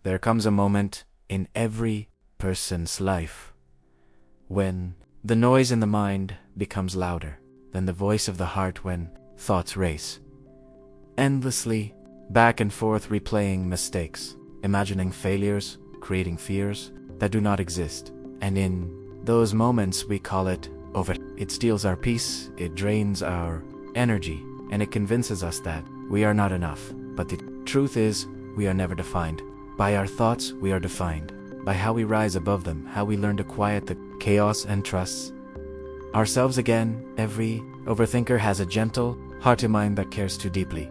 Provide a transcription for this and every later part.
There comes a moment in every person's life when the noise in the mind becomes louder than the voice of the heart, when thoughts race endlessly back and forth, replaying mistakes, imagining failures, creating fears that do not exist. And in those moments we call it over. It steals our peace, it drains our energy, and it convinces us that we are not enough. But the truth is, we are never defined by our thoughts. We are defined by how we rise above them, how we learn to quiet the chaos and trust ourselves again. Every overthinker has a gentle, hearty mind that cares too deeply,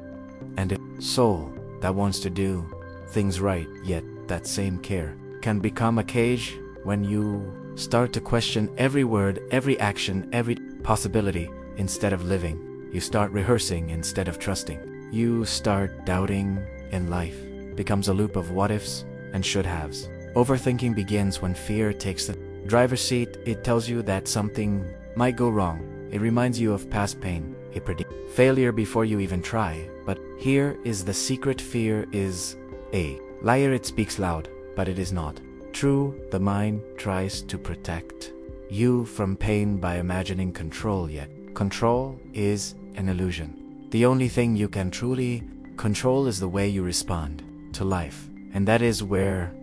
and a soul that wants to do things right, yet that same care can become a cage when you start to question every word, every action, every possibility. Instead of living, you start rehearsing instead of trusting. You start doubting, and life becomes a loop of what ifs and should haves. Overthinking begins when fear takes the driver's seat. It tells you that something might go wrong. It reminds you of past pain. It predicts failure before you even try. But here is the secret: fear is a liar. It speaks loud, but it is not true. The mind tries to protect you from pain by imagining control, yet control is an illusion. The only thing you can truly control is the way you respond to life. And that is where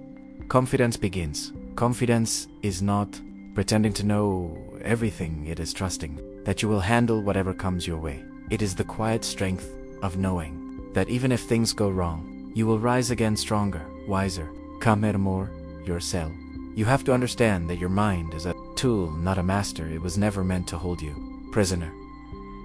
confidence begins. Confidence is not pretending to know everything. It is trusting that you will handle whatever comes your way. It is the quiet strength of knowing that even if things go wrong, you will rise again stronger, wiser, calmer, more yourself. You have to understand that your mind is a tool, not a master. It was never meant to hold you prisoner.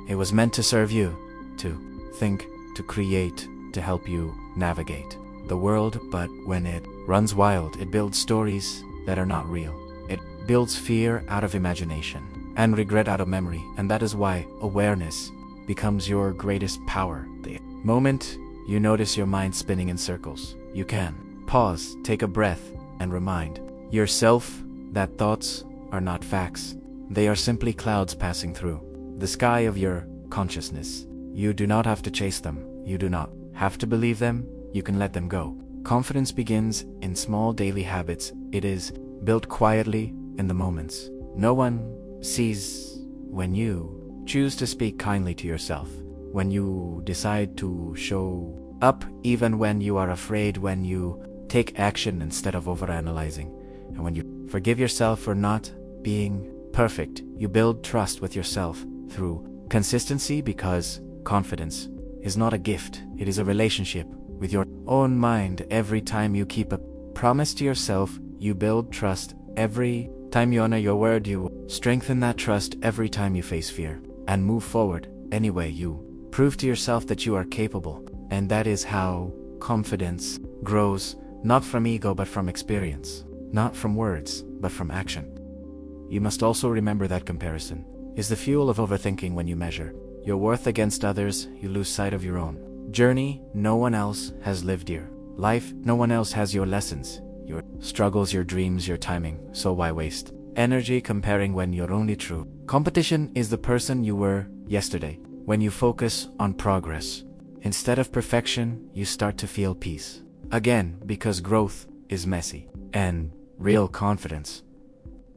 It was meant to serve you, to think, to create, to help you navigate the world. But when it runs wild, it builds stories that are not real. It builds fear out of imagination and regret out of memory. And that is why awareness becomes your greatest power. The moment you notice your mind spinning in circles, you can pause, take a breath, and remind yourself that thoughts are not facts. They are simply clouds passing through the sky of your consciousness. You do not have to chase them. You do not have to believe them. You can let them go. Confidence begins in small daily habits. It is built quietly in the moments no one sees. When you choose to speak kindly to yourself, when you decide to show up even when you are afraid, when you take action instead of overanalyzing, and when you forgive yourself for not being perfect, you build trust with yourself through consistency, because confidence is not a gift. It is a relationship with your own mind. Every time you keep a promise to yourself, you build trust. Every time you honor your word, you strengthen that trust. Every time you face fear and move forward anyway, you prove to yourself that you are capable. And that is how confidence grows, not from ego but from experience, not from words but from action. You must also remember that comparison is the fuel of overthinking. When you measure your worth against others, you lose sight of your own journey. No one else has lived your life. No one else has your lessons, your struggles, your dreams, your timing. So why waste energy comparing when you're only true? Competition is the person you were yesterday. When you focus on progress instead of perfection, you start to feel peace again, because growth is messy, and real confidence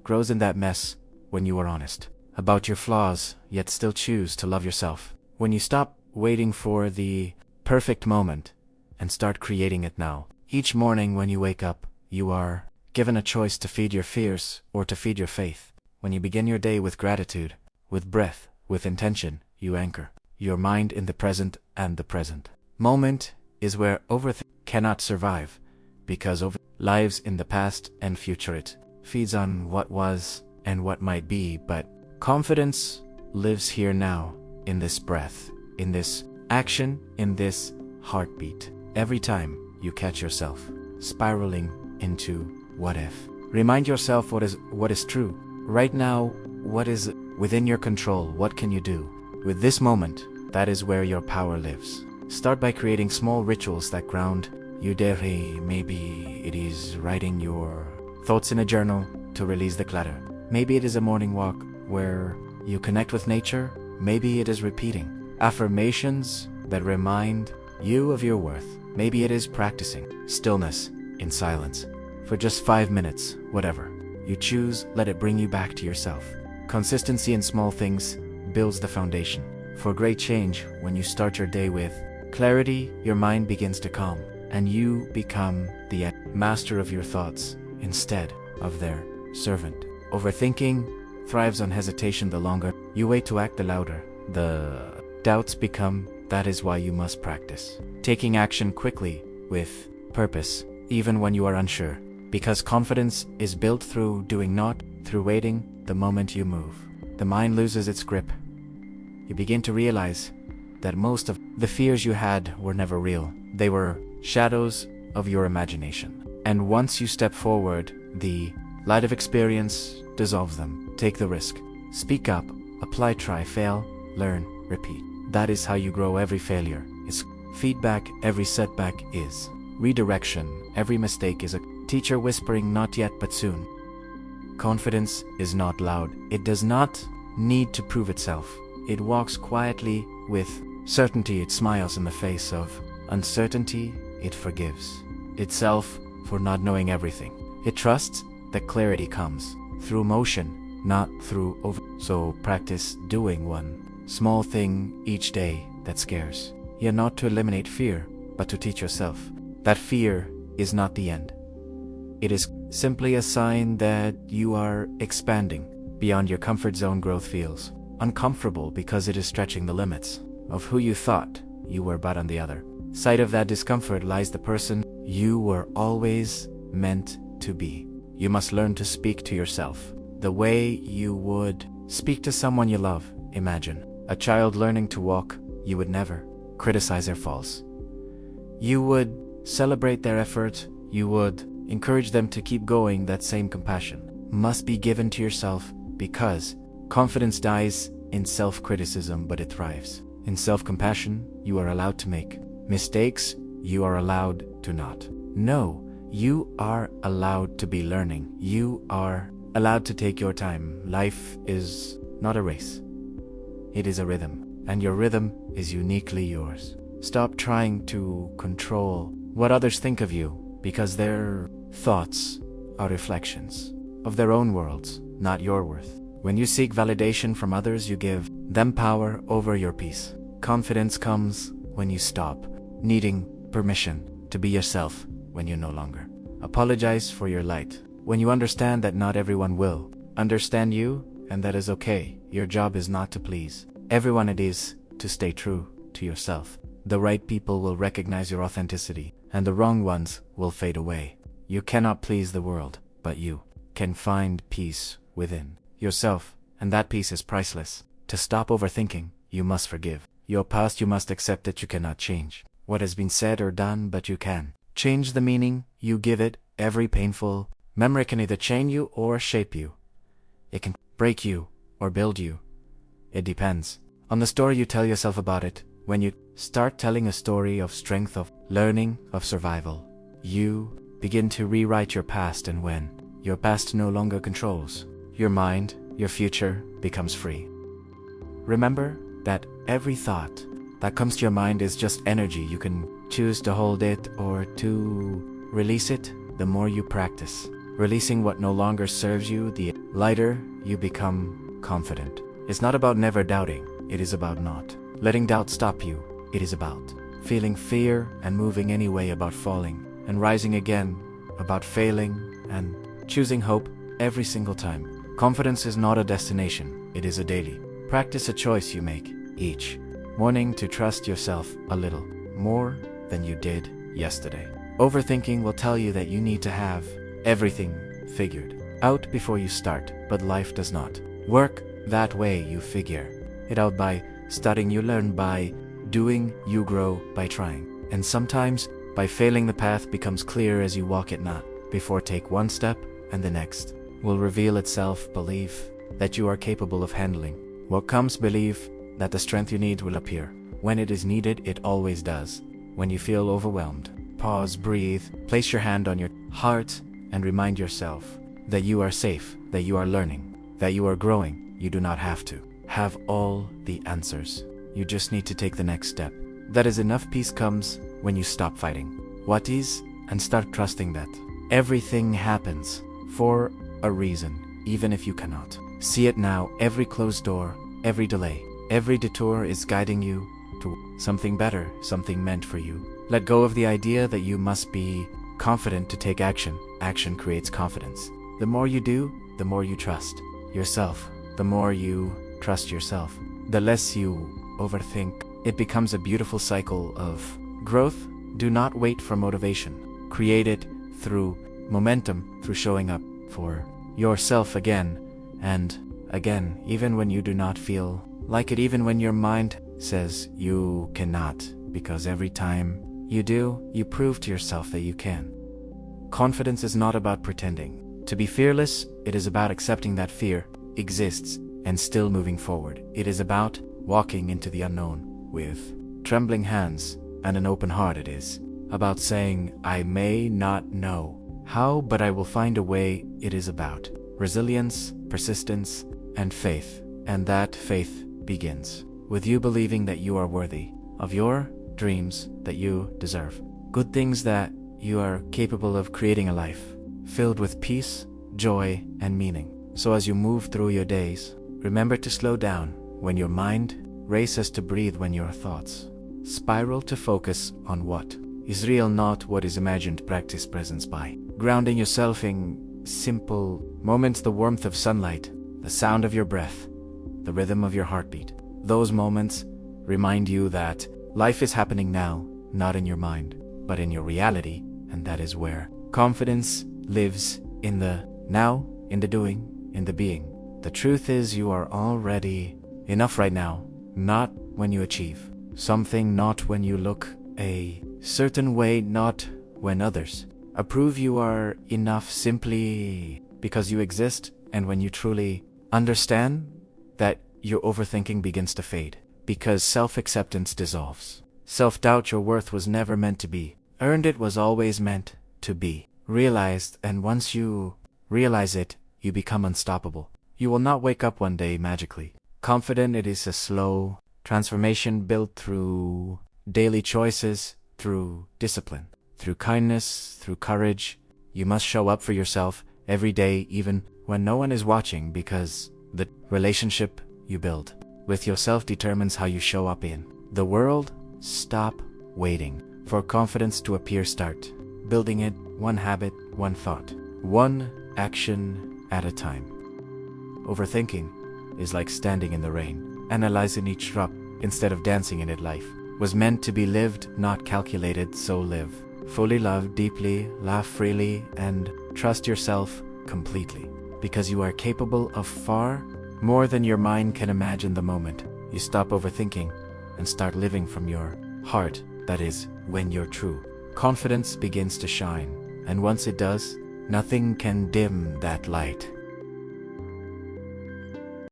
grows in that mess. When you are honest about your flaws, yet still choose to love yourself. When you stop waiting for the perfect moment and start creating it now. Each morning when you wake up, you are given a choice to feed your fears or to feed your faith. When you begin your day with gratitude, with breath, with intention, you anchor your mind in the present, and the present moment is where overthinking cannot survive, because lives in the past and future. It feeds on what was and what might be, but confidence lives here now, in this breath, in this action, in this heartbeat. Every time you catch yourself spiraling into what if, remind yourself what is true right now, what is within your control. What can you do with this moment? That is where your power lives. Start by creating small rituals that ground you daily. Maybe it is writing your thoughts in a journal to release the clutter. Maybe it is a morning walk where you connect with nature. Maybe it is repeating affirmations that remind you of your worth. Maybe it is practicing stillness in silence. For just 5 minutes, whatever you choose, let it bring you back to yourself. Consistency in small things builds the foundation for great change. When you start your day with clarity, your mind begins to calm, and you become the master of your thoughts instead of their servant. Overthinking thrives on hesitation. The longer you wait to act, the louder the doubts become. That is why you must practice taking action quickly with purpose, even when you are unsure. Because confidence is built through doing, not through waiting. The moment you move, the mind loses its grip. You begin to realize that most of the fears you had were never real. They were shadows of your imagination. And once you step forward, the light of experience dissolves them. Take the risk. Speak up. Apply, try, fail, learn, repeat. That is how you grow. Every failure is feedback. Every setback is redirection. Every mistake is a teacher whispering, not yet, but soon. Confidence is not loud. It does not need to prove itself. It walks quietly with certainty. It smiles in the face of uncertainty. It forgives itself for not knowing everything. It trusts that clarity comes through motion, not through So practice doing one small thing each day that scares you, not to eliminate fear, but to teach yourself that fear is not the end. It is simply a sign that you are expanding beyond your comfort zone. Growth feels uncomfortable because it is stretching the limits of who you thought you were, but on the other side of that discomfort lies the person you were always meant to be. You must learn to speak to yourself the way you would speak to someone you love. Imagine a child learning to walk. You would never criticize their falls. You would celebrate their effort. You would encourage them to keep going. That same compassion must be given to yourself, because confidence dies in self-criticism, but it thrives in self-compassion. You are allowed to make mistakes. You are allowed to not know. You are allowed to be learning. You are allowed to take your time. Life is not a race. It is a rhythm, and your rhythm is uniquely yours. Stop trying to control what others think of you, because their thoughts are reflections of their own worlds, not your worth. When you seek validation from others, you give them power over your peace. Confidence comes when you stop needing permission to be yourself, when you no longer apologize for your light, when you understand that not everyone will understand you, and that is okay. Your job is not to please everyone. It is to stay true to yourself. The right people will recognize your authenticity, and the wrong ones will fade away. You cannot please the world, but you can find peace within yourself, and that peace is priceless. To stop overthinking, you must forgive your past. You must accept that you cannot change what has been said or done, but you can change the meaning you give it. Every painful memory can either chain you or shape you. It can break you or build you. It depends on the story you tell yourself about it. When you start telling a story of strength, of learning, of survival, you begin to rewrite your past, and when your past no longer controls your mind, your future becomes free. Remember that every thought that comes to your mind is just energy. You can choose to hold it or to release it. The more you practice releasing what no longer serves you, the lighter you become. Confident it's not about never doubting. It is about not letting doubt stop you. It is about feeling fear and moving anyway, about falling and rising again, about failing and choosing hope every single time. Confidence is not a destination. It is a daily practice, a choice you make each morning to trust yourself a little more than you did yesterday. Overthinking will tell you that you need to have everything figured out before you start, but life does not work that way. You figure it out by studying, you learn by doing, you grow by trying, and sometimes by failing. The path becomes clear as you walk it, not before. Take one step and the next will reveal itself. Believe that you are capable of handling what comes. Believe that the strength you need will appear when it is needed. It always does. When you feel overwhelmed, pause, breathe, place your hand on your heart, and remind yourself that you are safe, that you are learning, that you are growing. You do not have to have all the answers. You just need to take the next step. That is enough. Peace comes when you stop fighting what is and start trusting that everything happens for a reason, even if you cannot see it now. Every closed door, every delay, every detour is guiding you to something better, something meant for you. Let go of the idea that you must be confident to take action. Action creates confidence. The more you do, the more you trust yourself. The more you trust yourself, the less you overthink. It becomes a beautiful cycle of growth. Do not wait for motivation. Create it through momentum, through showing up for yourself again and again, even when you do not feel like it, even when your mind says you cannot, because every time you do, you prove to yourself that you can. Confidence is not about pretending to be fearless. It is about accepting that fear exists and still moving forward. It is about walking into the unknown with trembling hands and an open heart. It is about saying, I may not know how, but I will find a way. It is about resilience, persistence, and faith. And that faith begins with you believing that you are worthy of your dreams, that you deserve good things, that you are capable of creating a life filled with peace, joy, and meaning. So as you move through your days, remember to slow down when your mind races, to breathe when your thoughts spiral, to focus on what is real, not what is imagined. Practice presence by grounding yourself in simple moments, the warmth of sunlight, the sound of your breath, the rhythm of your heartbeat. Those moments remind you that life is happening now, not in your mind, but in your reality, and that is where confidence lives, in the now, in the doing, in the being. The truth is, you are already enough right now, not when you achieve something, not when you look a certain way, not when others approve. You are enough simply because you exist, and when you truly understand that, your overthinking begins to fade, because self-acceptance dissolves. Self-doubt, your worth was never meant to be earned, it was always meant to be realized, and once you realize it, you become unstoppable. You will not wake up one day magically confident. It is a slow transformation built through daily choices, through discipline, through kindness, through courage. You must show up for yourself every day, even when no one is watching, because the relationship you build with yourself determines how you show up in the world. Stop waiting for confidence to appear. Start building it, one habit, one thought, one action at a time. Overthinking is like standing in the rain, analyzing each drop instead of dancing in it. Life was meant to be lived, not calculated, so live fully, love deeply, laugh freely, and trust yourself completely, because you are capable of far more than your mind can imagine. The moment you stop overthinking and start living from your heart, that is when your true confidence begins to shine. And once it does, nothing can dim that light.